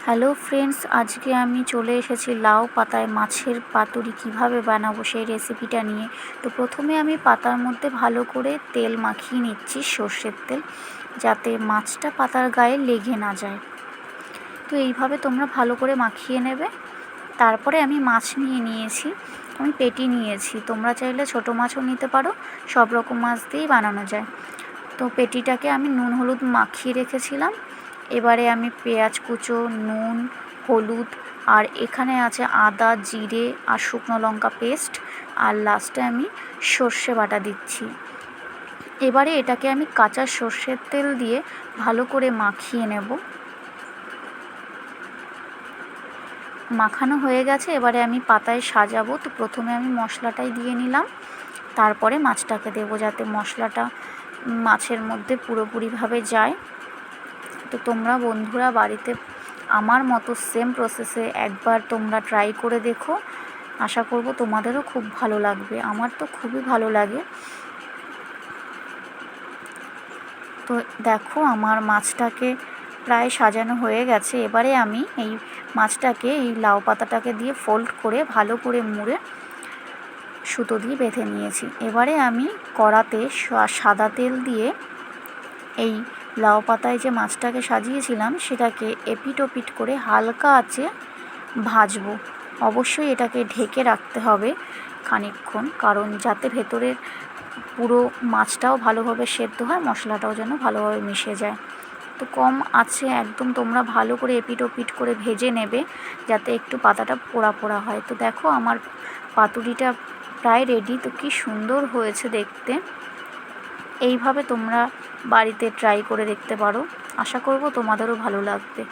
Hello friends, আজকে আমি চলে এসেছি লাউ পাতায় মাছের পাতুরি কিভাবে বানাবো সেই রেসিপিটা নিয়ে। তো প্রথমে আমি পাতার মধ্যে ভালো করে তেল মাখিয়ে নিচ্ছি, সর্ষের তেল, যাতে মাছটা পাতার গায়ে লেগে না যায়। তো এইভাবে তোমরা ভালো করে মাখিয়ে নেবে। তারপরে আমি মাছ নিয়ে নিয়েছি, আমি পেটি নিয়েছি, তোমরা চাইলে ছোটো মাছও নিতে পারো, সব রকম মাছ দিয়েই বানানো যায়। তো পেটিটাকে আমি নুন হলুদ মাখিয়ে রেখেছিলাম। এবারে আমি পেঁয়াজ কুচো, নুন, হলুদ, আর এখানে আছে আদা, জিরে আর শুকনো লঙ্কা পেস্ট, আর লাস্টে আমি সর্ষে বাটা দিচ্ছি। এবারে এটাকে আমি কাঁচা সর্ষের তেল দিয়ে ভালো করে মাখিয়ে নেব। মাখানো হয়ে গেছে, এবারে আমি পাতায় সাজাবো। তো প্রথমে আমি মশলাটাই দিয়ে নিলাম, তারপরে মাছটাকে দেবো, যাতে মশলাটা মাছের মধ্যে পুরোপুরিভাবে যায়। তো তোমরা বন্ধুরা বাড়িতে আমার মতো সেম প্রসেসে একবার তোমরা ট্রাই করে দেখো, আশা করব তোমাদেরও খুব ভালো লাগবে। আমার তো খুবই ভালো লাগে। তো দেখো আমার মাছটাকে প্রায় সাজানো হয়ে গেছে। এবারে আমি এই মাছটাকে এই লাউ পাতাটাকে দিয়ে ফোল্ড করে ভালো করে মুড়ে সুতো দিয়ে বেঁধে নিয়েছি। এবারে আমি কড়াতে সাদা তেল দিয়ে এই লাউ পাতায় যে মাছটাকে সাজিয়েছিলাম সেটাকে এপিট ওপিট করে হালকা আঁচে ভাজবো। অবশ্যই এটাকে ঢেকে রাখতে হবে খানিকক্ষণ, কারণ যাতে ভেতরের পুরো মাছটাও ভালোভাবে সেদ্ধ হয়, মশলাটাও যেন ভালোভাবে মিশে যায়। তো কম আঁচে একদম তোমরা ভালো করে এপিট ওপিট করে ভেজে নেবে, যাতে একটু পাতাটা পোড়া পোড়া হয়। তো দেখো আমার পাতুরিটা প্রায় রেডি। তো কি সুন্দর হয়েছে দেখতে। এইভাবে তোমরা বাড়িতে ট্রাই করে দেখতে পারো, আশা করব তোমাদেরও ভালো লাগবে।